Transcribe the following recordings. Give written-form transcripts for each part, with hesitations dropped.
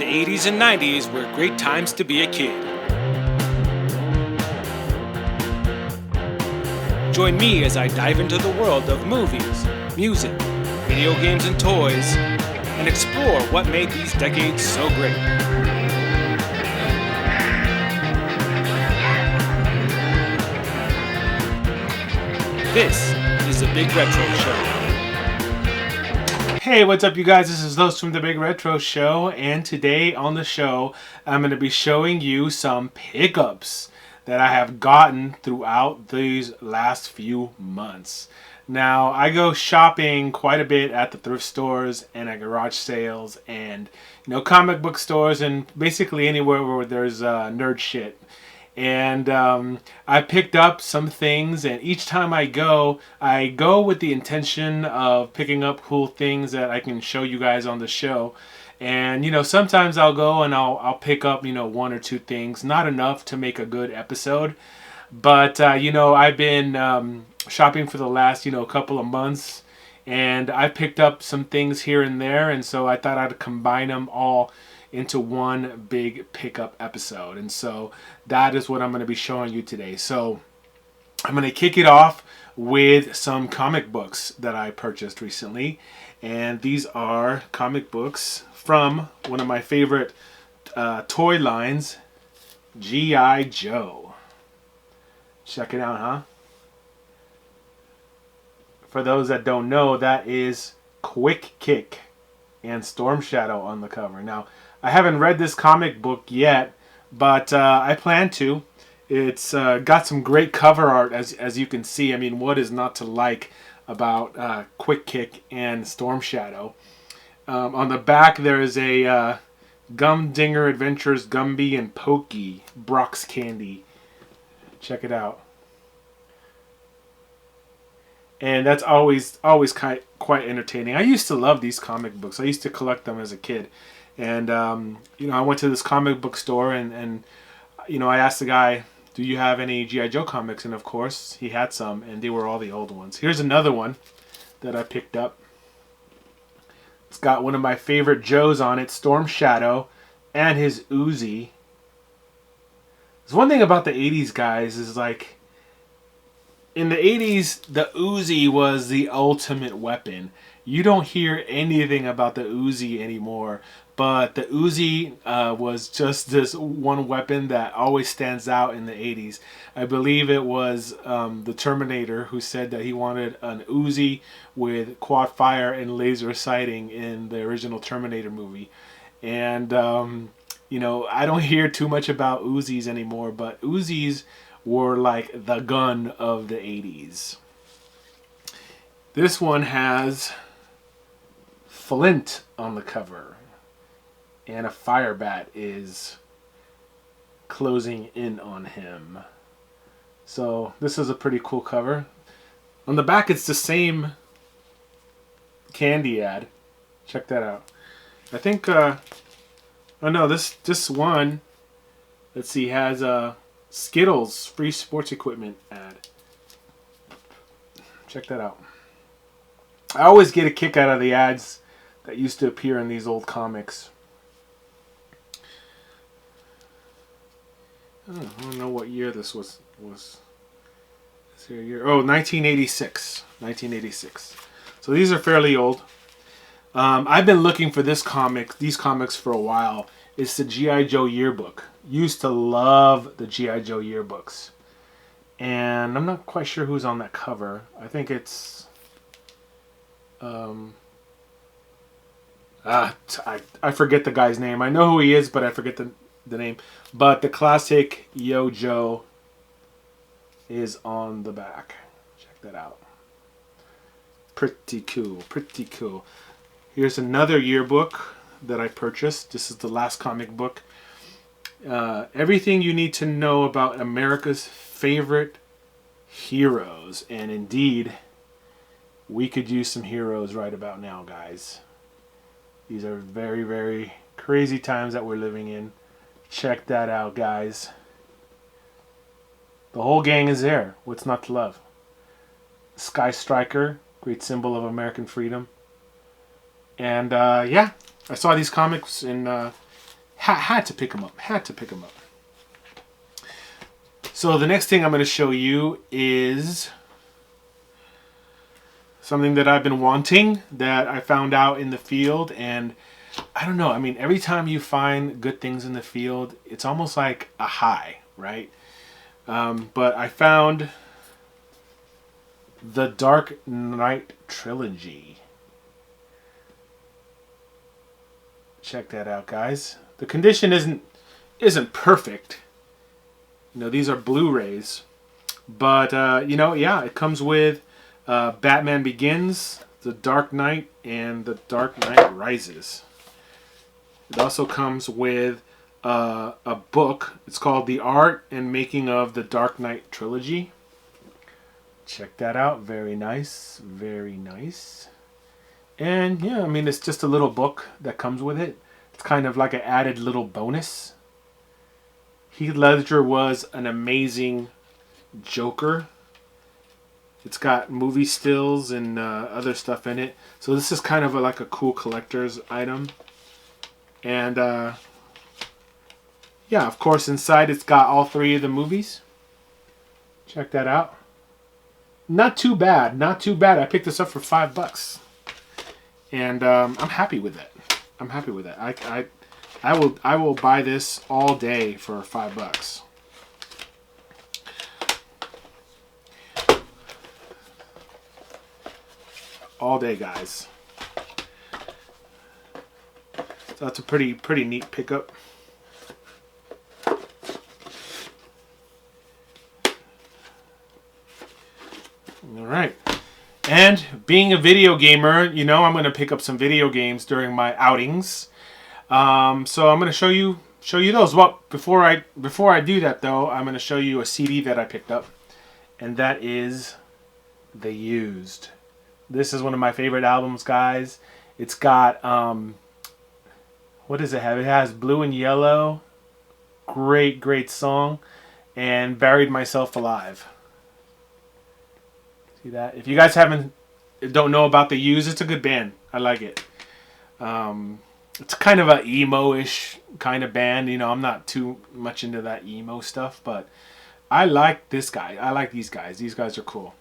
The 80s and 90s were great times to be a kid. Join me as I dive into the world of movies, music, video games, and toys, and explore what made these decades so great. This is the Big Retro Show. Hey, what's up, you guys? This is Los from the Big Retro Show, and today on the show, I'm going to be showing you some pickups that I have gotten throughout these last few months. Now, I go shopping quite a bit at the thrift stores and at garage sales and, comic book stores and basically anywhere where there's nerd shit. And I picked up some things, and each time I go with the intention of picking up cool things that I can show you guys on the show. And sometimes I'll go and I'll pick up one or two things, not enough to make a good episode. But I've been shopping for the last couple of months, and I picked up some things here and there, and so I thought I'd combine them all into one big pickup episode. And so that is what I'm going to be showing you today. So I'm going to kick it off with some comic books that I purchased recently. And these are comic books from one of my favorite toy lines, G.I. Joe. Check it out, huh? For those that don't know, that is Quick Kick and Storm Shadow on the cover. Now, I haven't read this comic book yet, but I plan to. It's got some great cover art, as you can see. I mean, what is not to like about Quick Kick and Storm Shadow? On the back, there is a Gumdinger Adventures Gumby and Pokey Brock's Candy. Check it out. And that's always quite entertaining. I used to love these comic books. I used to collect them as a kid. And, I went to this comic book store and I asked the guy, do you have any G.I. Joe comics? And, of course, he had some, and they were all the old ones. Here's another one that I picked up. It's got one of my favorite Joes on it, Storm Shadow, and his Uzi. There's one thing about the 80s, guys, is like, in the 80s, the Uzi was the ultimate weapon. You don't hear anything about the Uzi anymore, but the Uzi was just this one weapon that always stands out in the 80s. I believe it was the Terminator who said that he wanted an Uzi with quad fire and laser sighting in the original Terminator movie. And, I don't hear too much about Uzis anymore, but Uzis were like the gun of the 80s. This one has Flint on the cover, and a fire bat is closing in on him. So this is a pretty cool cover. On the back, it's the same candy ad. Check that out. I think this one, let's see, has a Skittles free sports equipment ad. Check that out. I always get a kick out of the ads that used to appear in these old comics. I don't know what year this was. Is there a year? Oh, 1986. 1986. So these are fairly old. I've been looking for these comics for a while. It's the G.I. Joe yearbook. Used to love the G.I. Joe yearbooks. And I'm not quite sure who's on that cover. I think it's I forget the guy's name. I know who he is, but I forget the name. But the classic Yo Joe is on the back. Check that out. Pretty cool. Pretty cool. Here's another yearbook that I purchased. This is the last comic book. Everything you need to know about America's favorite heroes. And indeed, we could use some heroes right about now, guys. These are very, very crazy times that we're living in. Check that out, guys. The whole gang is there. What's not to love? Sky Striker, great symbol of American freedom. And I saw these comics in Had to pick them up. Had to pick them up. So the next thing I'm going to show you is something that I've been wanting that I found out in the field. And I don't know. I mean, every time you find good things in the field, it's almost like a high, right? But I found the Dark Knight Trilogy. Check that out, guys. The condition isn't perfect. You know, these are Blu-rays, but you know, yeah, it comes with Batman Begins, The Dark Knight, and The Dark Knight Rises. It also comes with a book. It's called The Art and Making of the Dark Knight Trilogy. Check that out. Very nice. Very nice. And yeah, I mean, it's just a little book that comes with it. It's kind of like an added little bonus. Heath Ledger was an amazing Joker. It's got movie stills and other stuff in it. So this is kind of like a cool collector's item. And yeah, of course, inside it's got all 3 of the movies. Check that out. Not too bad. Not too bad. I picked this up for $5. And I'm happy with it. I'm happy with it. I will buy this all day for $5. All day, guys. So that's a pretty neat pickup. All right. And being a video gamer, you know, I'm going to pick up some video games during my outings. So I'm going to show you those. Well, before I do that though, I'm going to show you a CD that I picked up, and that is The Used. This is one of my favorite albums, guys. It's got what does it have? It has Blue and Yellow, great song, and Buried Myself Alive. See that? If you guys don't know about The Used, it's a good band. I like it. It's kind of a emo-ish kind of band. You know, I'm not too much into that emo stuff, but I like this guy. I like these guys. These guys are cool.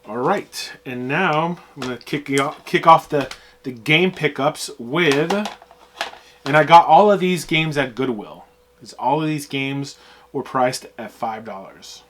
All right, and now I'm gonna kick off the game pickups with, and I got all of these games at Goodwill, because all of these games were priced at $5.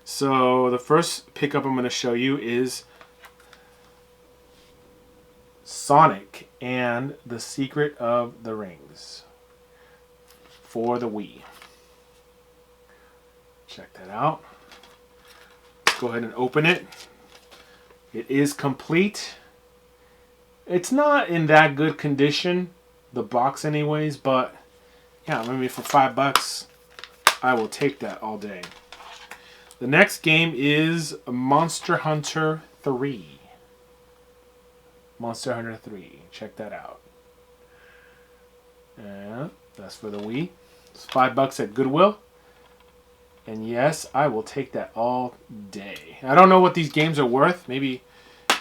So the first pickup I'm going to show you is Sonic and the Secret of the Rings for the Wii. Check that out. Let's go ahead and open it. It is complete. It's not in that good condition, the box anyways, but yeah, maybe for $5, I will take that all day. The next game is Monster Hunter 3. Monster Hunter 3. Check that out. And that's for the Wii. It's $5 at Goodwill. And yes, I will take that all day. I don't know what these games are worth. Maybe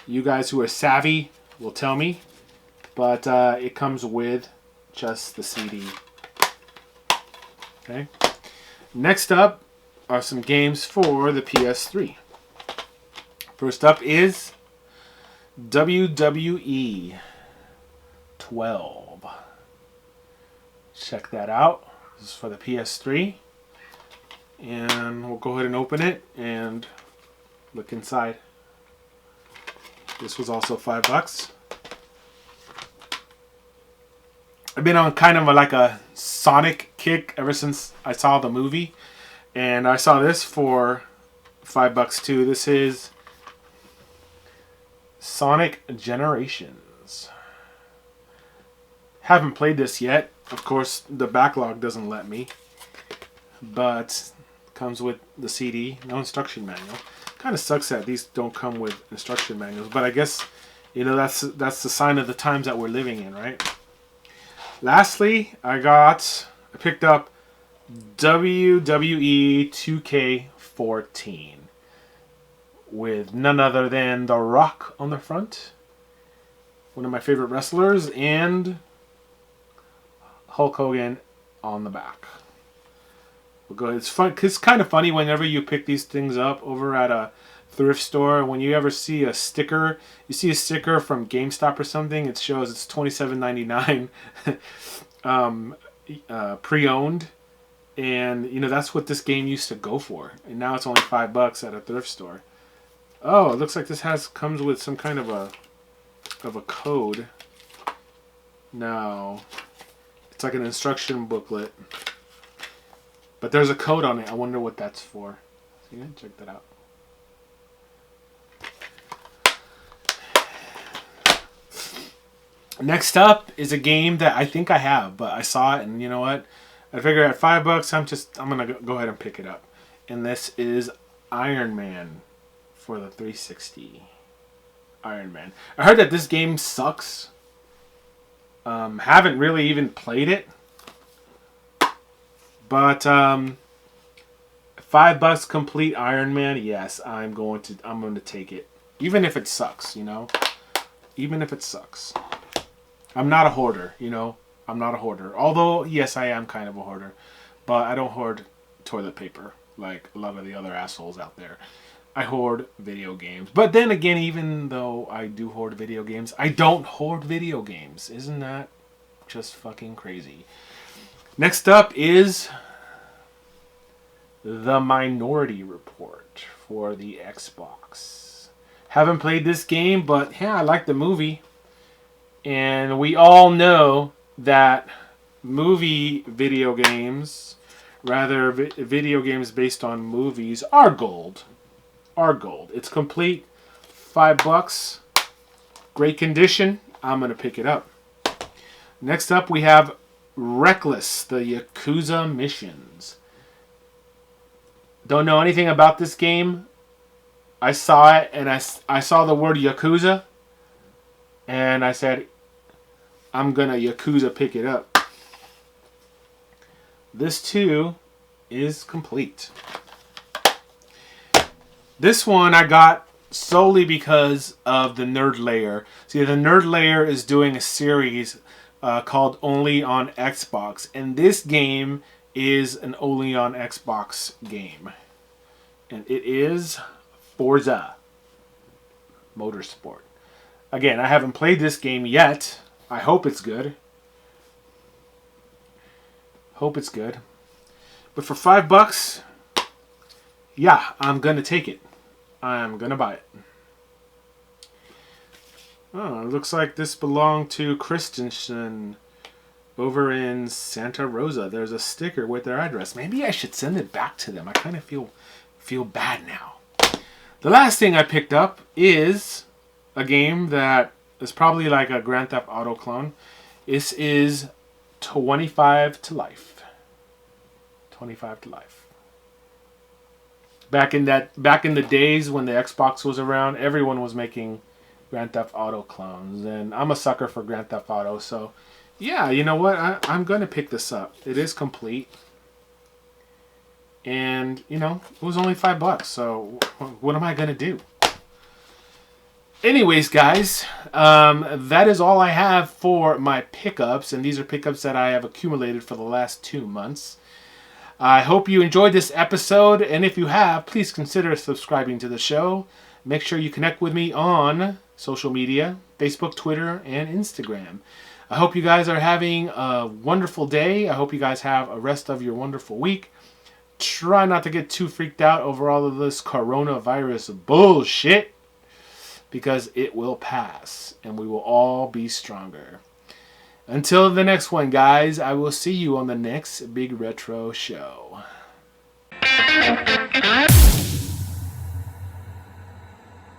you guys who are savvy will tell me. But it comes with just the CD. Okay. Next up are some games for the PS3. First up is WWE 12. Check that out. This is for the PS3. And we'll go ahead and open it and look inside. This was also $5. I've been on kind of like a Sonic kick ever since I saw the movie. And I saw this for $5 too. This is Sonic Generations. Haven't played this yet. Of course, the backlog doesn't let me. But comes with the CD, no instruction manual. Kind of sucks that these don't come with instruction manuals. But I guess, you know, that's the sign of the times that we're living in, right? Lastly, I picked up WWE 2K14 with none other than The Rock on the front, one of my favorite wrestlers, and Hulk Hogan on the back. We'll go. It's fun. It's kind of funny whenever you pick these things up over at a thrift store. When you ever see a sticker, you see a sticker from GameStop or something. It shows it's $27.99, pre-owned, and you know that's what this game used to go for. And now it's only $5 at a thrift store. Oh, it looks like this comes with some kind of a code. No, it's like an instruction booklet. But there's a code on it. I wonder what that's for. So you can check that out. Next up is a game that I think I have, but I saw it and you know what? I figure at $5, I'm gonna go ahead and pick it up. And this is Iron Man for the 360. Iron Man. I heard that this game sucks. Haven't really even played it. But $5 complete Iron Man, yes, I'm going to take it. Even if it sucks, you know? Even if it sucks. I'm not a hoarder, you know? I'm not a hoarder. Although, yes, I am kind of a hoarder. But I don't hoard toilet paper like a lot of the other assholes out there. I hoard video games. But then again, even though I do hoard video games, I don't hoard video games. Isn't that just fucking crazy? Next up is The Minority Report for the Xbox. Haven't played this game, but yeah, I like the movie. And we all know that video games based on movies are gold. It's complete. $5. Great condition. I'm going to pick it up. Next up we have Reckless, the Yakuza missions. Don't know anything about this game. I saw it and I saw the word Yakuza. And I said, I'm going to Yakuza pick it up. This too is complete. This one I got solely because of the Nerd Layer. See, the Nerd Layer is doing a series called Only on Xbox. And this game is an Only on Xbox game. And it is Forza Motorsport. Again, I haven't played this game yet. I hope it's good. But for $5, yeah, I'm going to take it. I'm going to buy it. Oh, it looks like this belonged to Christensen over in Santa Rosa. There's a sticker with their address. Maybe I should send it back to them. I kind of feel bad now. The last thing I picked up is a game that is probably like a Grand Theft Auto clone. This is 25 to Life. 25 to Life. Back in the days when the Xbox was around, everyone was making Grand Theft Auto clones, and I'm a sucker for Grand Theft Auto, so yeah, you know what? I'm going to pick this up. It is complete. And, you know, it was only $5, so what am I going to do? Anyways, guys, that is all I have for my pickups, and these are pickups that I have accumulated for the last 2 months. I hope you enjoyed this episode, and if you have, please consider subscribing to the show. Make sure you connect with me on social media, Facebook, Twitter, and Instagram. I hope you guys are having a wonderful day. I hope you guys have a rest of your wonderful week. Try not to get too freaked out over all of this coronavirus bullshit, because it will pass, and we will all be stronger. Until the next one, guys, I will see you on the next Big Retro Show.